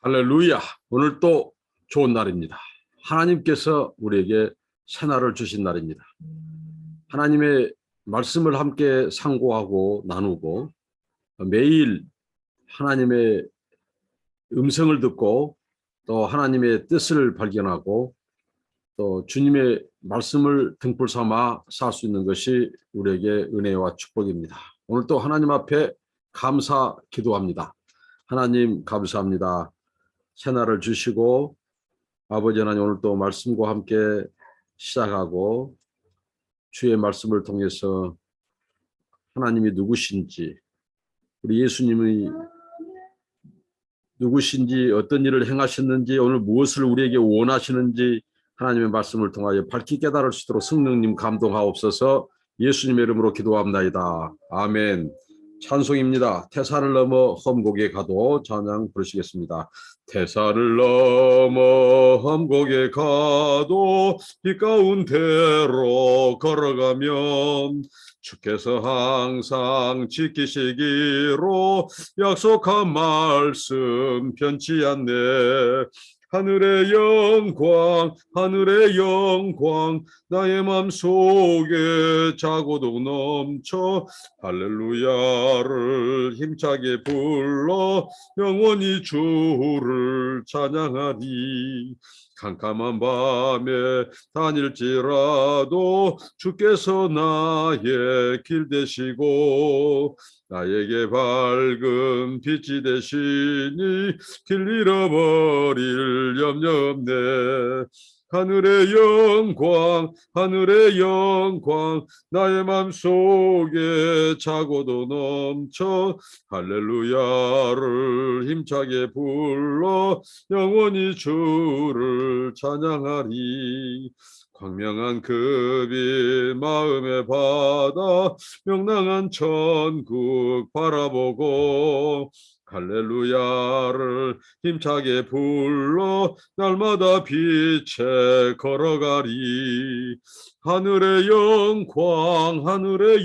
할렐루야. 오늘 또 좋은 날입니다. 하나님께서 우리에게 새날을 주신 날입니다. 하나님의 말씀을 함께 상고하고 나누고 매일 하나님의 음성을 듣고 또 하나님의 뜻을 발견하고 또 주님의 말씀을 등불 삼아 살 수 있는 것이 우리에게 은혜와 축복입니다. 오늘 또 하나님 앞에 감사 기도합니다. 하나님 감사합니다. 새날을 주시고 아버지 하나님 오늘 또 말씀과 함께 시작하고 주의 말씀을 통해서 하나님이 누구신지 우리 예수님이 누구신지 어떤 일을 행하셨는지 오늘 무엇을 우리에게 원하시는지 하나님의 말씀을 통하여 밝히 깨달을 수 있도록 성령님 감동하옵소서. 예수님의 이름으로 기도합나이다. 아멘. 찬송입니다. 태산을 넘어 험곡에 가도 찬양 부르시겠습니다. 태산을 넘어 험곡에 가도 비 가운데로 걸어가면 주께서 항상 지키시기로 약속한 말씀 변치 않네. 하늘의 영광 나의 맘속에 자고도 넘쳐 할렐루야를 힘차게 불러 영원히 주를 찬양하리. 캄캄한 밤에 다닐지라도 주께서 나의 길 되시고 나에게 밝은 빛이 되시니 길 잃어버릴 염려 없네. 하늘의 영광 나의 맘속에 자고도 넘쳐 할렐루야를 힘차게 불러 영원히 주를 찬양하리. 광명한 그 빛 마음에 받아 명랑한 천국 바라보고 할렐루야를 힘차게 불러 날마다 빛에 걸어가리. 하늘의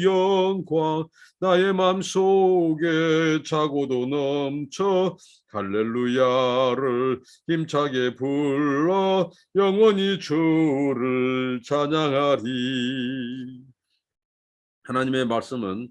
영광 나의 맘속에 자고도 넘쳐 할렐루야를 힘차게 불러 영원히 주를 찬양하리. 하나님의 말씀은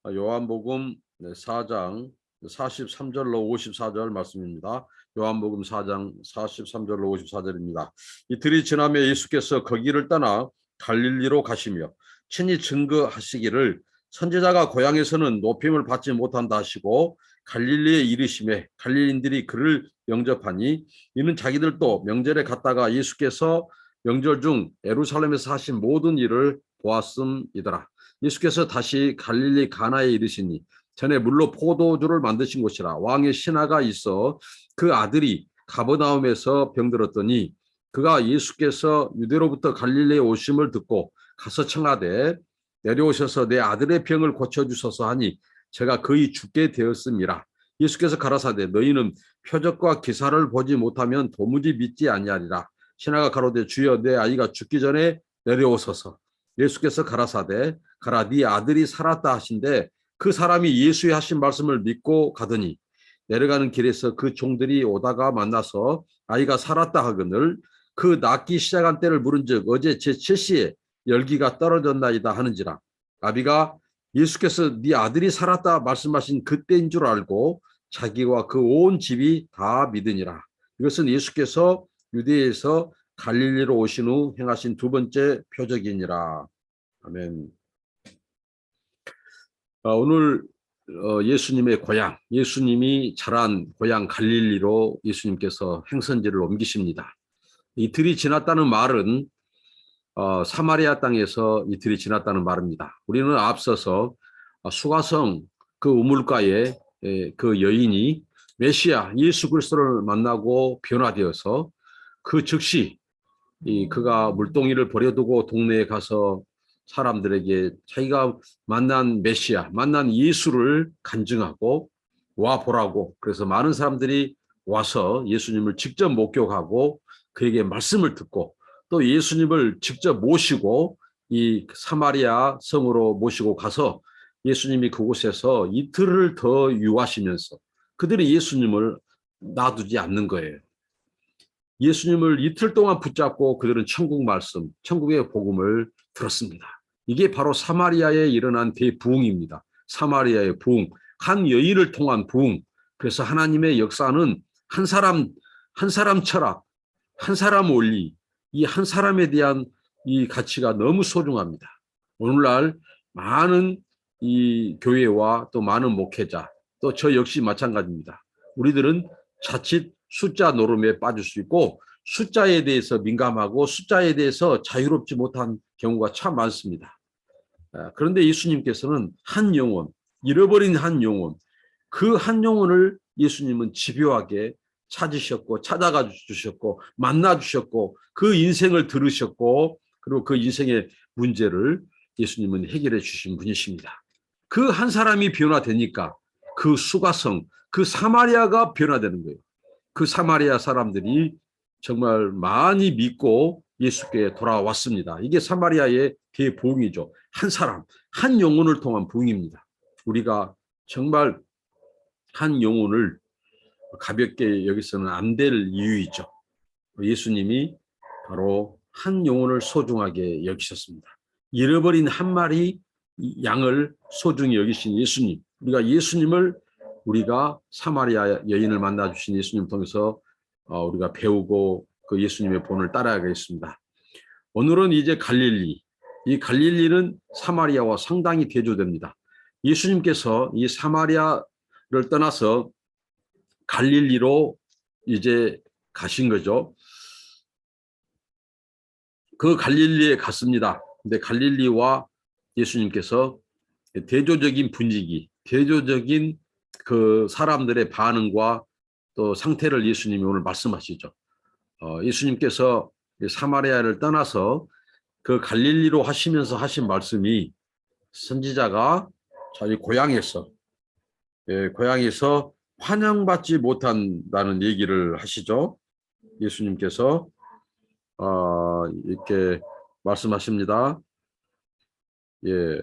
요한복음 4장 43절로 54절 말씀입니다. 요한복음 4장 43절로 54절입니다. 이틀이 지나며 예수께서 거기를 떠나 갈릴리로 가시며 친히 증거하시기를 선지자가 고향에서는 높임을 받지 못한다 하시고 갈릴리에 이르시매 갈릴리인들이 그를 영접하니 이는 자기들도 명절에 갔다가 예수께서 명절 중 예루살렘에서 하신 모든 일을 보았음이더라. 예수께서 다시 갈릴리 가나에 이르시니 전에 물로 포도주를 만드신 곳이라. 왕의 신하가 있어 그 아들이 가버나움에서 병들었더니 그가 예수께서 유대로부터 갈릴리에 오심을 듣고 가서 청하되 내려오셔서 내 아들의 병을 고쳐주소서 하니 제가 거의 죽게 되었음이라. 예수께서 가라사대 너희는 표적과 기사를 보지 못하면 도무지 믿지 아니하리라. 신하가 가로되 주여 내 아이가 죽기 전에 내려오소서. 예수께서 가라사대 가라 네 아들이 살았다 하신대 그 사람이 예수의 하신 말씀을 믿고 가더니 내려가는 길에서 그 종들이 오다가 만나서 아이가 살았다 하거늘 그 낫기 시작한 때를 물은즉 어제 제7시에 열기가 떨어졌나이다 하는지라. 아비가 예수께서 네 아들이 살았다 말씀하신 그때인 줄 알고 자기와 그 온 집이 다 믿으니라. 이것은 예수께서 유대에서 갈릴리로 오신 후 행하신 두 번째 표적이니라. 아멘. 오늘 예수님의 고향, 예수님이 자란 고향 갈릴리로 예수님께서 행선지를 옮기십니다. 이틀이 지났다는 말은 사마리아 땅에서 이틀이 지났다는 말입니다. 우리는 앞서서 수가성 그 우물가에 그 여인이 메시아 예수 그리스도를 만나고 변화되어서 그 즉시 그가 물동이를 버려두고 동네에 가서 사람들에게 자기가 만난 메시아, 만난 예수를 간증하고 와 보라고. 그래서 많은 사람들이 와서 예수님을 직접 목격하고 그에게 말씀을 듣고 또 예수님을 직접 모시고 이 사마리아 성으로 모시고 가서 예수님이 그곳에서 이틀을 더 유하시면서 그들이 예수님을 놔두지 않는 거예요. 예수님을 이틀 동안 붙잡고 그들은 천국 말씀, 천국의 복음을 들었습니다. 이게 바로 사마리아에 일어난 대부흥입니다. 사마리아의 부흥, 한 여인을 통한 부흥. 그래서 하나님의 역사는 한 사람 철학, 한 사람 원리, 이 한 사람에 대한 이 가치가 너무 소중합니다. 오늘날 많은 이 교회와 또 많은 목회자, 또 저 역시 마찬가지입니다. 우리들은 자칫 숫자 노름에 빠질 수 있고 숫자에 대해서 민감하고 숫자에 대해서 자유롭지 못한 경우가 참 많습니다. 그런데 예수님께서는 한 영혼, 잃어버린 한 영혼, 그 한 영혼을 예수님은 집요하게 찾으셨고 찾아가 주셨고 만나 주셨고 그 인생을 들으셨고 그리고 그 인생의 문제를 예수님은 해결해 주신 분이십니다. 그 한 사람이 변화되니까 그 수가성, 그 사마리아가 변화되는 거예요. 그 사마리아 사람들이 정말 많이 믿고 예수께 돌아왔습니다. 이게 사마리아의 대부흥이죠. 한 사람, 한 영혼을 통한 부흥입니다. 우리가 정말 한 영혼을 가볍게 여기서는 안 될 이유이죠. 예수님이 바로 한 영혼을 소중하게 여기셨습니다. 잃어버린 한 마리 양을 소중히 여기신 예수님. 우리가 사마리아 여인을 만나 주신 예수님 통해서 우리가 배우고 그 예수님의 본을 따라가겠습니다. 오늘은 이제 갈릴리. 이 갈릴리는 사마리아와 상당히 대조됩니다. 예수님께서 이 사마리아를 떠나서 갈릴리로 이제 가신 거죠. 그 갈릴리에 갔습니다. 근데 갈릴리와 예수님께서 대조적인 분위기, 대조적인 그 사람들의 반응과 또 상태를 예수님이 오늘 말씀하시죠. 예수님께서 사마리아를 떠나서 그 갈릴리로 하시면서 하신 말씀이 선지자가 자기 고향에서 환영받지 못한다는 얘기를 하시죠. 예수님께서 이렇게 말씀하십니다. 예.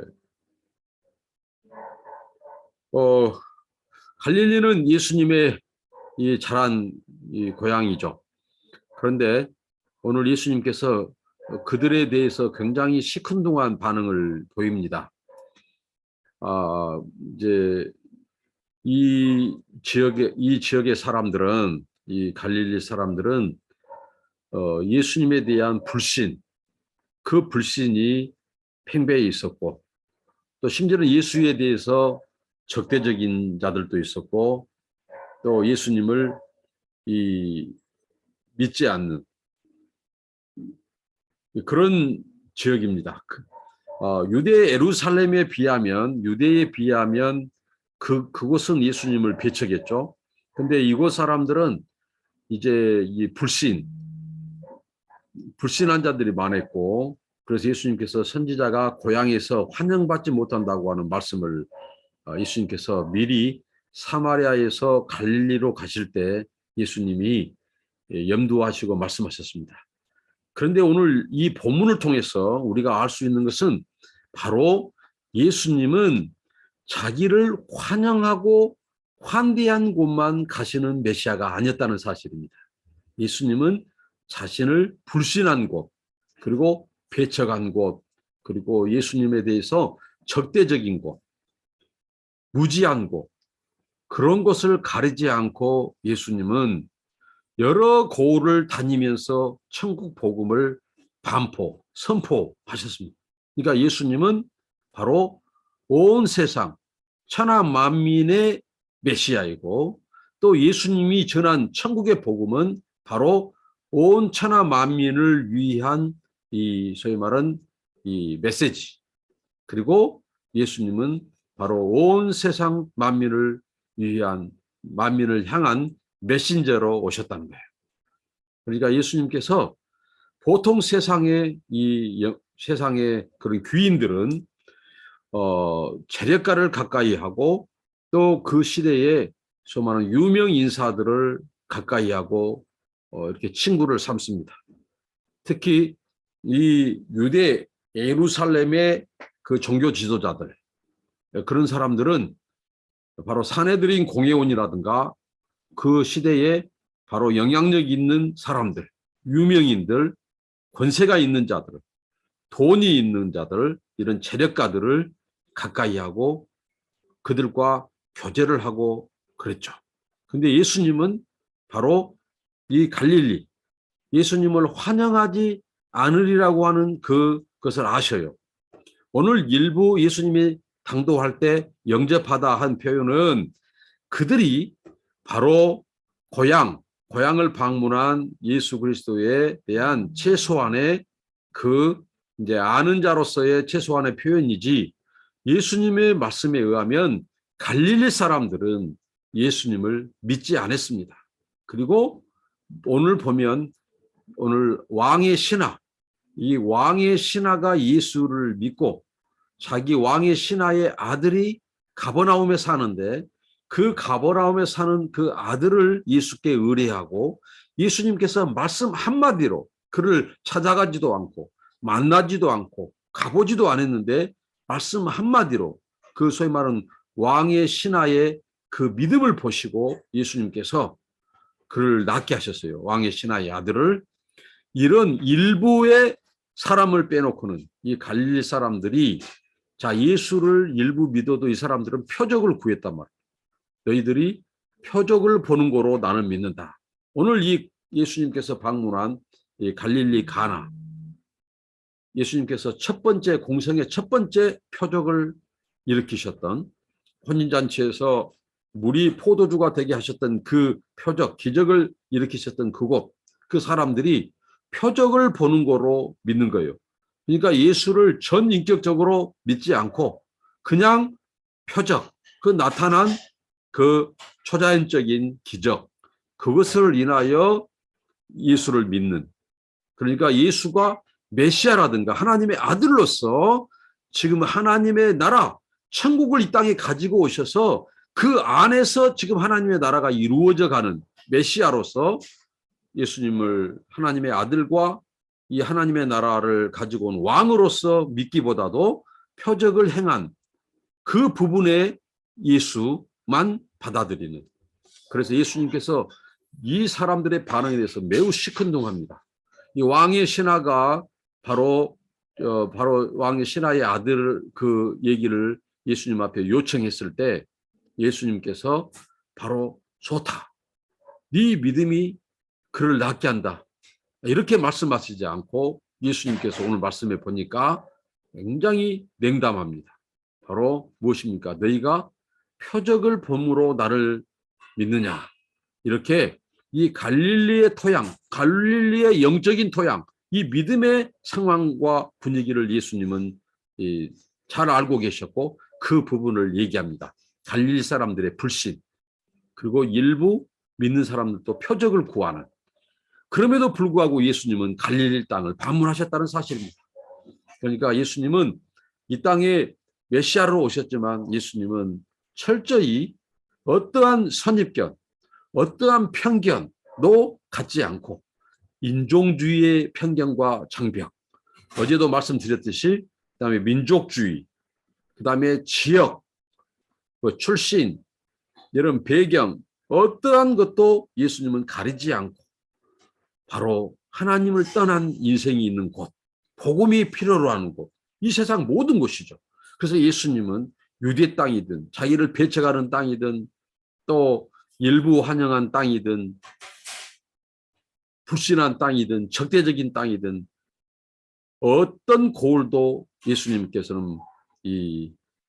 갈릴리는 예수님의 이 자란 이 고향이죠. 그런데 오늘 예수님께서 그들에 대해서 굉장히 시큰둥한 반응을 보입니다. 이제 이 지역의 사람들은, 이 갈릴리 사람들은 예수님에 대한 불신, 그 불신이 팽배해 있었고, 또 심지어는 예수에 대해서 적대적인 자들도 있었고, 또 예수님을 믿지 않는 그런 지역입니다. 유대 예루살렘에 비하면, 유대에 비하면 그곳은 예수님을 배척했죠. 근데 이곳 사람들은 이제 이 불신한 자들이 많았고, 그래서 예수님께서 선지자가 고향에서 환영받지 못한다고 하는 말씀을 예수님께서 미리 사마리아에서 갈릴리로 가실 때 예수님이 염두하시고 말씀하셨습니다. 그런데 오늘 이 본문을 통해서 우리가 알 수 있는 것은 바로 예수님은 자기를 환영하고 환대한 곳만 가시는 메시아가 아니었다는 사실입니다. 예수님은 자신을 불신한 곳, 그리고 배척한 곳, 그리고 예수님에 대해서 적대적인 곳, 무지한 곳, 그런 것을 가리지 않고 예수님은 여러 고을을 다니면서 천국 복음을 선포하셨습니다. 그러니까 예수님은 바로 온 세상 천하 만민의 메시아이고, 또 예수님이 전한 천국의 복음은 바로 온 천하 만민을 위한 소위 말하는 이 메시지, 그리고 예수님은 바로 온 세상 만민을 향한 메신저로 오셨다는 거예요. 그러니까 예수님께서 보통 세상의 그런 귀인들은 재력가를 가까이 하고, 또 그 시대에 수많은 유명 인사들을 가까이 하고 이렇게 친구를 삼습니다. 특히 이 유대 예루살렘의 그 종교 지도자들, 그런 사람들은 바로 산헤드린 공회원이라든가 그 시대에 바로 영향력 있는 사람들, 유명인들, 권세가 있는 자들, 돈이 있는 자들, 이런 재력가들을 가까이 하고 그들과 교제를 하고 그랬죠. 근데 예수님은 바로 이 갈릴리, 예수님을 환영하지 않으리라고 하는 그것을 아셔요. 오늘 일부 예수님이 당도할 때 영접하다 한 표현은 그들이 바로 고향을 방문한 예수 그리스도에 대한 최소한의 그 이제 아는 자로서의 최소한의 표현이지, 예수님의 말씀에 의하면 갈릴리 사람들은 예수님을 믿지 않았습니다. 그리고 오늘 보면 오늘 왕의 신하, 이 왕의 신하가 예수를 믿고 자기 왕의 신하의 아들이 가버나움에 사는데 그 가버나움에 사는 그 아들을 예수께 의뢰하고 예수님께서 말씀 한마디로 그를 찾아가지도 않고 만나지도 않고 가보지도 않았는데 말씀 한마디로 그 소위 말하는 왕의 신하의 그 믿음을 보시고 예수님께서 그를 낳게 하셨어요. 왕의 신하의 아들을. 이런 일부의 사람을 빼놓고는 이 갈릴리 사람들이 자 예수를 일부 믿어도 이 사람들은 표적을 구했단 말이에요. 너희들이 표적을 보는 거로 나는 믿는다. 오늘 이 예수님께서 방문한 이 갈릴리 가나, 예수님께서 첫 번째 공생의 첫 번째 표적을 일으키셨던, 혼인잔치에서 물이 포도주가 되게 하셨던 그 표적, 기적을 일으키셨던 그곳, 그 사람들이 표적을 보는 거로 믿는 거예요. 그러니까 예수를 전인격적으로 믿지 않고 그냥 표적, 그 나타난 그 초자연적인 기적, 그것을 인하여 예수를 믿는, 그러니까 예수가 메시아라든가 하나님의 아들로서 지금 하나님의 나라, 천국을 이 땅에 가지고 오셔서 그 안에서 지금 하나님의 나라가 이루어져 가는 메시아로서 예수님을 하나님의 아들과 이 하나님의 나라를 가지고 온 왕으로서 믿기보다도 표적을 행한 그 부분에 예수만 받아들이는. 그래서 예수님께서 이 사람들의 반응에 대해서 매우 시큰둥합니다. 이 왕의 신하가 바로 왕의 신하의 아들 그 얘기를 예수님 앞에 요청했을 때 예수님께서 바로 좋다. 네 믿음이 그를 낫게 한다. 이렇게 말씀하시지 않고 예수님께서 오늘 말씀해 보니까 굉장히 냉담합니다. 바로 무엇입니까? 너희가 표적을 봄으로 나를 믿느냐. 이렇게 이 갈릴리의 토양, 갈릴리의 영적인 토양, 이 믿음의 상황과 분위기를 예수님은 잘 알고 계셨고 그 부분을 얘기합니다. 갈릴리 사람들의 불신, 그리고 일부 믿는 사람들도 표적을 구하는. 그럼에도 불구하고 예수님은 갈릴리 땅을 방문하셨다는 사실입니다. 그러니까 예수님은 이 땅에 메시아로 오셨지만 예수님은 철저히 어떠한 선입견, 어떠한 편견도 갖지 않고 인종주의의 편견과 장벽, 어제도 말씀드렸듯이 그다음에 민족주의, 그다음에 지역, 출신, 이런 배경, 어떠한 것도 예수님은 가리지 않고 바로 하나님을 떠난 인생이 있는 곳, 복음이 필요로 하는 곳, 이 세상 모든 곳이죠. 그래서 예수님은 유대 땅이든 자기를 배척하는 땅이든 또 일부 환영한 땅이든 불신한 땅이든 적대적인 땅이든 어떤 고을도 예수님께서는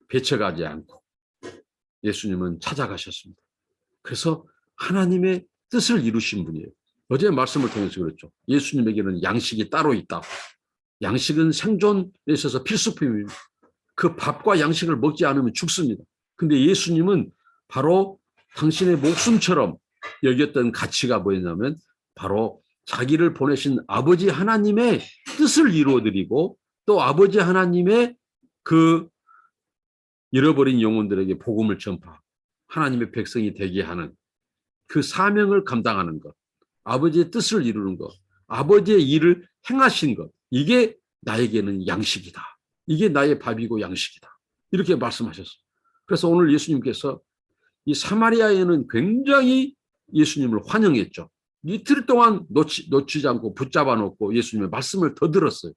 배척하지 않고 예수님은 찾아가셨습니다. 그래서 하나님의 뜻을 이루신 분이에요. 어제 말씀을 통해서 그랬죠. 예수님에게는 양식이 따로 있다. 양식은 생존에 있어서 필수품입니다. 그 밥과 양식을 먹지 않으면 죽습니다. 근데 예수님은 바로 당신의 목숨처럼 여겼던 가치가 뭐였냐면 바로 자기를 보내신 아버지 하나님의 뜻을 이루어드리고 또 아버지 하나님의 그 잃어버린 영혼들에게 복음을 전파, 하나님의 백성이 되게 하는 그 사명을 감당하는 것, 아버지의 뜻을 이루는 것, 아버지의 일을 행하신 것, 이게 나에게는 양식이다. 이게 나의 밥이고 양식이다. 이렇게 말씀하셨어요. 그래서 오늘 예수님께서 이 사마리아에는 굉장히 예수님을 환영했죠. 이틀 동안 놓치지 않고 붙잡아 놓고 예수님의 말씀을 더 들었어요.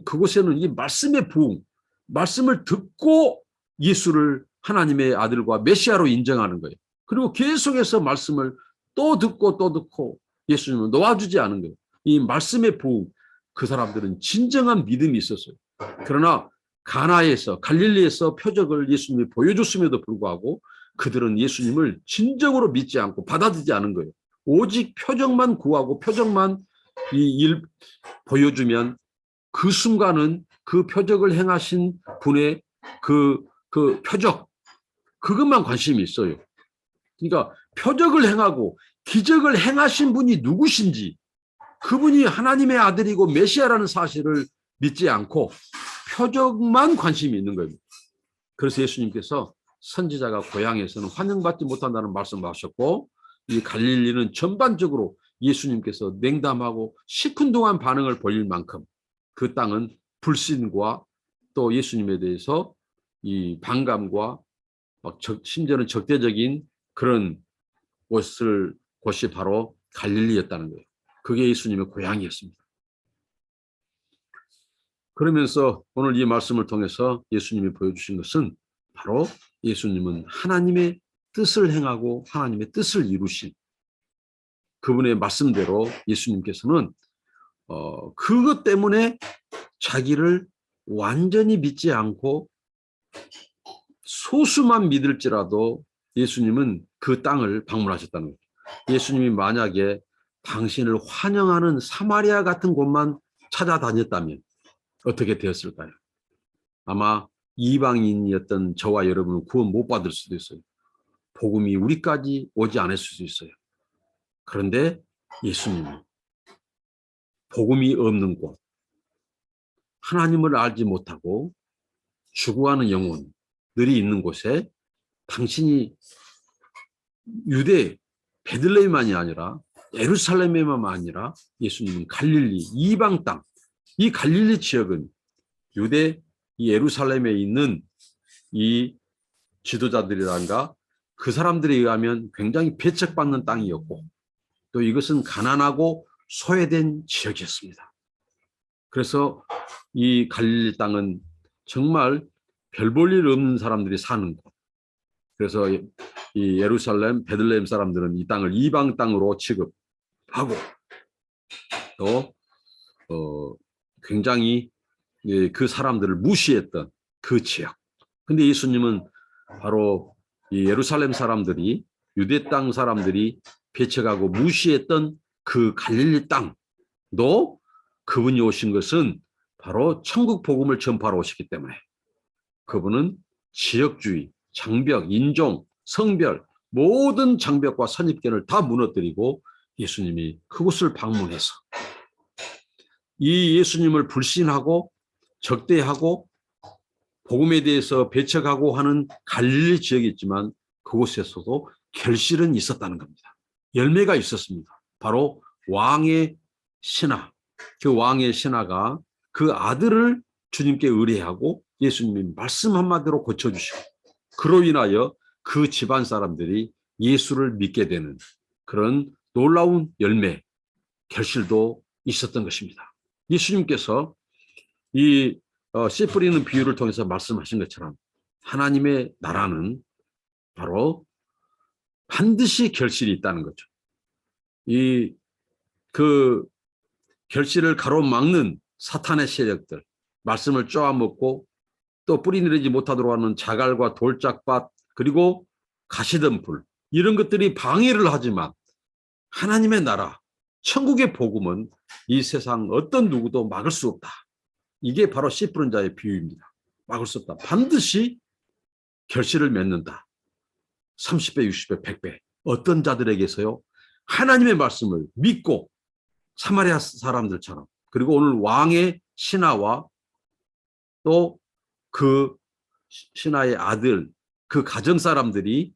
그곳에는 이 말씀의 부흥, 말씀을 듣고 예수를 하나님의 아들과 메시아로 인정하는 거예요. 그리고 계속해서 말씀을 또 듣고 예수님을 놓아주지 않은 거예요. 이 말씀의 부흥, 그 사람들은 진정한 믿음이 있었어요. 그러나 가나에서 갈릴리에서 표적을 예수님이 보여줬음에도 불구하고 그들은 예수님을 진정으로 믿지 않고 받아들이지 않은 거예요. 오직 표적만 구하고 표적만 이 일 보여주면 그 순간은 그 표적을 행하신 분의 그 표적, 그것만 관심이 있어요. 그러니까 표적을 행하고 기적을 행하신 분이 누구신지, 그분이 하나님의 아들이고 메시아라는 사실을 믿지 않고 표적만 관심이 있는 거예요. 그래서 예수님께서 선지자가 고향에서는 환영받지 못한다는 말씀을 하셨고, 이 갈릴리는 전반적으로 예수님께서 냉담하고 시큰둥한 반응을 보일 만큼 그 땅은 불신과 또 예수님에 대해서 이 반감과 심지어는 적대적인 그런 곳이 바로 갈릴리였다는 거예요. 그게 예수님의 고향이었습니다. 그러면서 오늘 이 말씀을 통해서 예수님이 보여주신 것은 바로 예수님은 하나님의 뜻을 행하고 하나님의 뜻을 이루신 그분의 말씀대로 예수님께서는 그것 때문에 자기를 완전히 믿지 않고 소수만 믿을지라도 예수님은 그 땅을 방문하셨다는 거예요. 예수님이 만약에 당신을 환영하는 사마리아 같은 곳만 찾아다녔다면 어떻게 되었을까요? 아마 이방인이었던 저와 여러분은 구원 못 받을 수도 있어요. 복음이 우리까지 오지 않을 수도 있어요. 그런데 예수님은 복음이 없는 곳, 하나님을 알지 못하고 죽어가는 영혼들이 있는 곳에 당신이 유대 베들레헴만이 아니라 예루살렘에만 아니라 예수님은 갈릴리 이방 땅, 이 갈릴리 지역은 유대 이 예루살렘에 있는 이 지도자들이란가 그 사람들에 의하면 굉장히 배척받는 땅이었고 또 이것은 가난하고 소외된 지역이었습니다. 그래서 이 갈릴리 땅은 정말 별 볼 일 없는 사람들이 사는 곳. 그래서 이 예루살렘, 베들레헴 사람들은 이 땅을 이방 땅으로 취급하고 또 굉장히 그 사람들을 무시했던 그 지역. 근데 예수님은 바로 이 예루살렘 사람들이 유대 땅 사람들이 배척하고 무시했던 그 갈릴리 땅도 그분이 오신 것은 바로 천국 복음을 전파하러 오셨기 때문에 그분은 지역주의, 장벽, 인종, 성별 모든 장벽과 선입견을 다 무너뜨리고 예수님이 그곳을 방문해서 이 예수님을 불신하고 적대하고 복음에 대해서 배척하고 하는 갈릴리 지역이 있지만 그곳에서도 결실은 있었다는 겁니다. 열매가 있었습니다. 바로 왕의 신하, 그 왕의 신하가 그 아들을 주님께 의뢰하고 예수님이 말씀 한마디로 고쳐주시고 그로 인하여 그 집안 사람들이 예수를 믿게 되는 그런 놀라운 열매, 결실도 있었던 것입니다. 예수님께서 씨 뿌리는 비유를 통해서 말씀하신 것처럼 하나님의 나라는 바로 반드시 결실이 있다는 거죠. 그 결실을 가로막는 사탄의 세력들, 말씀을 쪼아먹고 또 뿌리 내리지 못하도록 하는 자갈과 돌짝밭 그리고 가시덤불 이런 것들이 방해를 하지만 하나님의 나라, 천국의 복음은 이 세상 어떤 누구도 막을 수 없다. 이게 바로 씨 뿌린 자의 비유입니다. 막을 수 없다. 반드시 결실을 맺는다. 30배, 60배, 100배. 어떤 자들에게서요? 하나님의 말씀을 믿고 사마리아 사람들처럼 그리고 오늘 왕의 신하와 또 그 신하의 아들, 그 가정 사람들이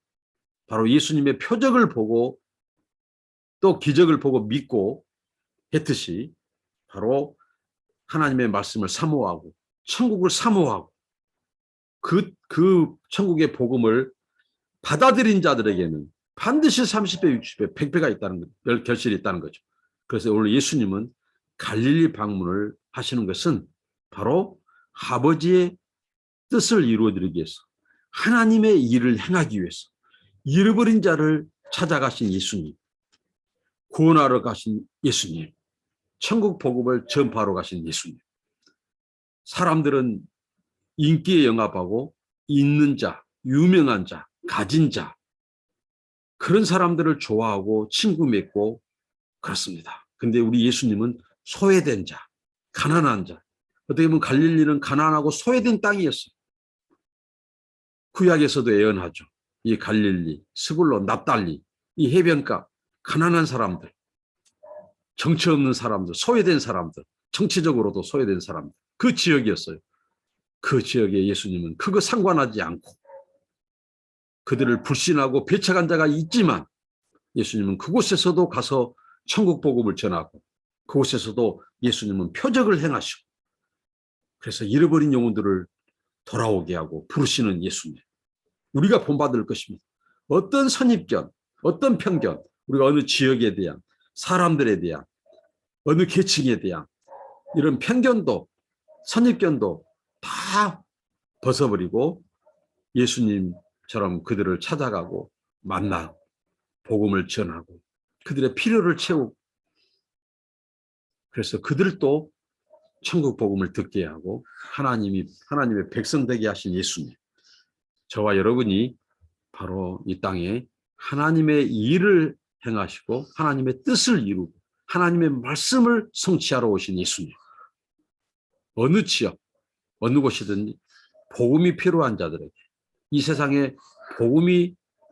바로 예수님의 표적을 보고 또 기적을 보고 믿고 했듯이 바로 하나님의 말씀을 사모하고 천국을 사모하고 그 천국의 복음을 받아들인 자들에게는 반드시 30배, 60배, 100배가 있다는 거, 결실이 있다는 거죠. 그래서 오늘 예수님은 갈릴리 방문을 하시는 것은 바로 아버지의 뜻을 이루어드리기 위해서, 하나님의 일을 행하기 위해서 잃어버린 자를 찾아가신 예수님, 구원하러 가신 예수님, 천국 복음을 전파하러 가신 예수님. 사람들은 인기에 영합하고 있는 자, 유명한 자, 가진 자, 그런 사람들을 좋아하고 친구 맺고 그렇습니다. 근데 우리 예수님은 소외된 자, 가난한 자. 어떻게 보면 갈릴리는 가난하고 소외된 땅이었어요. 구약에서도 예언하죠. 이 갈릴리, 스불론, 납달리, 이 해변가, 가난한 사람들, 정치 없는 사람들, 소외된 사람들, 정치적으로도 소외된 사람들, 그 지역이었어요. 그 지역에 예수님은 그거 상관하지 않고 그들을 불신하고 배척한 자가 있지만 예수님은 그곳에서도 가서 천국 복음을 전하고 그곳에서도 예수님은 표적을 행하시고 그래서 잃어버린 영혼들을 돌아오게 하고 부르시는 예수님. 우리가 본받을 것입니다. 어떤 선입견, 어떤 편견, 우리가 어느 지역에 대한, 사람들에 대한, 어느 계층에 대한 이런 편견도, 선입견도 다 벗어버리고 예수님처럼 그들을 찾아가고 만나고 복음을 전하고 그들의 필요를 채우고 그래서 그들도 천국 복음을 듣게 하고 하나님의 백성 되게 하신 예수님. 저와 여러분이 바로 이 땅에 하나님의 일을 행하시고 하나님의 뜻을 이루고 하나님의 말씀을 성취하러 오신 예수님. 어느 지역, 어느 곳이든 복음이 필요한 자들에게 이 세상에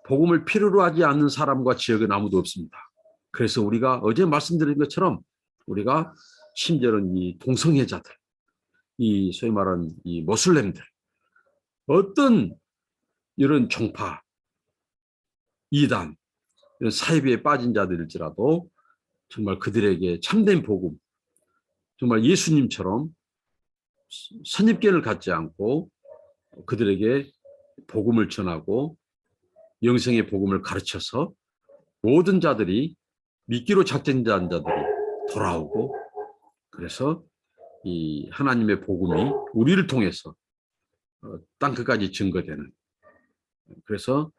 복음을 필요로 하지 않는 사람과 지역은 아무도 없습니다. 그래서 우리가 어제 말씀드린 것처럼 우리가 심지어는 이 동성애자들, 이 소위 말하는 이 모슬렘들, 어떤 이런 종파, 이단, 이런 사이비에 빠진 자들일지라도 정말 그들에게 참된 복음, 정말 예수님처럼 선입견을 갖지 않고 그들에게 복음을 전하고 영생의 복음을 가르쳐서 모든 자들이 믿기로 작정한 자들이 돌아오고 그래서 이 하나님의 복음이 우리를 통해서 땅 끝까지 증거되는 그래서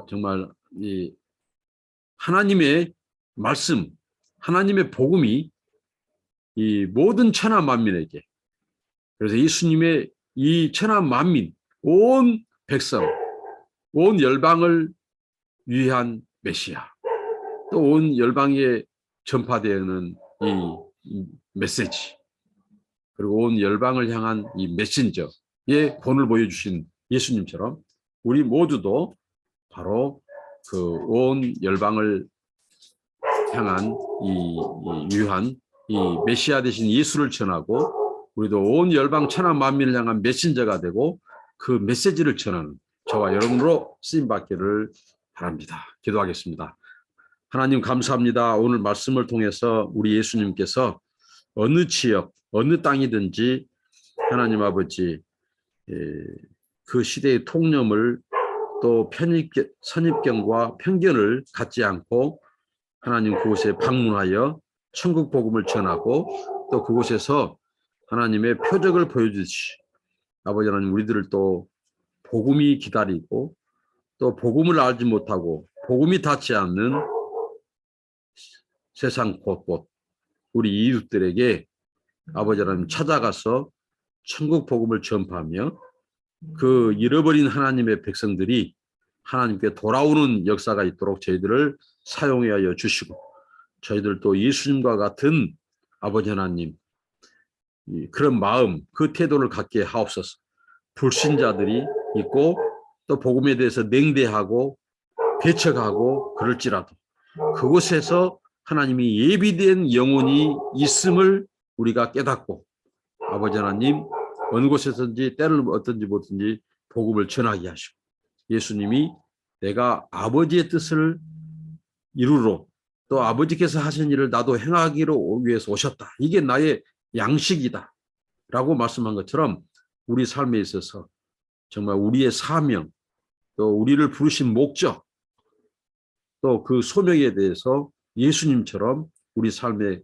정말 이 하나님의 말씀, 하나님의 복음이 이 모든 천하 만민에게 그래서 예수님의 이 천하 만민, 온 백성, 온 열방을 위한 메시아, 또 온 열방에 전파되는 이 메시지, 그리고 온 열방을 향한 이 메신저의 본을 보여주신 예수님처럼 우리 모두도 바로 그 온 열방을 향한 위한 이 메시아 되신 예수를 전하고 우리도 온 열방 천하 만민을 향한 메신저가 되고 그 메시지를 전하는 저와 여러분으로 쓰임 받기를 바랍니다. 기도하겠습니다. 하나님 감사합니다. 오늘 말씀을 통해서 우리 예수님께서 어느 지역, 어느 땅이든지 하나님 아버지 그 시대의 통념을 또 선입견과 편견을 갖지 않고 하나님 그곳에 방문하여 천국 복음을 전하고 또 그곳에서 하나님의 표적을 보여주시 아버지 하나님 우리들을 또 복음이 기다리고 또 복음을 알지 못하고 복음이 닿지 않는 세상 곳곳 우리 이웃들에게 아버지 하나님 찾아가서 천국 복음을 전파하며 그 잃어버린 하나님의 백성들이 하나님께 돌아오는 역사가 있도록 저희들을 사용하여 주시고 저희들 또 예수님과 같은 아버지 하나님 그런 마음 그 태도를 갖게 하옵소서. 불신자들이 있고 또 복음에 대해서 냉대하고 배척하고 그럴지라도 그곳에서 하나님이 예비된 영혼이 있음을 우리가 깨닫고 아버지 하나님 어느 곳에서든지 때를 어떤지 보든지 복음을 전하게 하시고 예수님이 내가 아버지의 뜻을 이루러 또 아버지께서 하신 일을 나도 행하기로 위해서 오셨다. 이게 나의 양식이다. 라고 말씀한 것처럼 우리 삶에 있어서 정말 우리의 사명 또 우리를 부르신 목적 또 그 소명에 대해서 예수님처럼 우리 삶의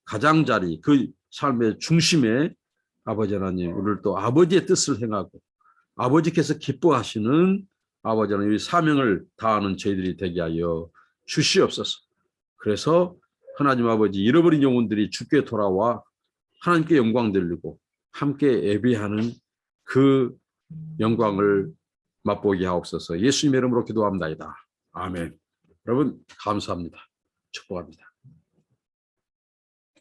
가장자리, 그 삶의 중심에 아버지 하나님, 우리를 또 아버지의 뜻을 행하고 아버지께서 기뻐하시는 아버지 하나님, 이 사명을 다하는 저희들이 되게 하여 주시옵소서. 그래서 하나님 아버지, 잃어버린 영혼들이 주께 돌아와 하나님께 영광 돌리고 함께 예배하는 그 영광을 맛보게 하옵소서. 예수님의 이름으로 기도합니다. 아멘. 여러분 감사합니다. 축복합니다.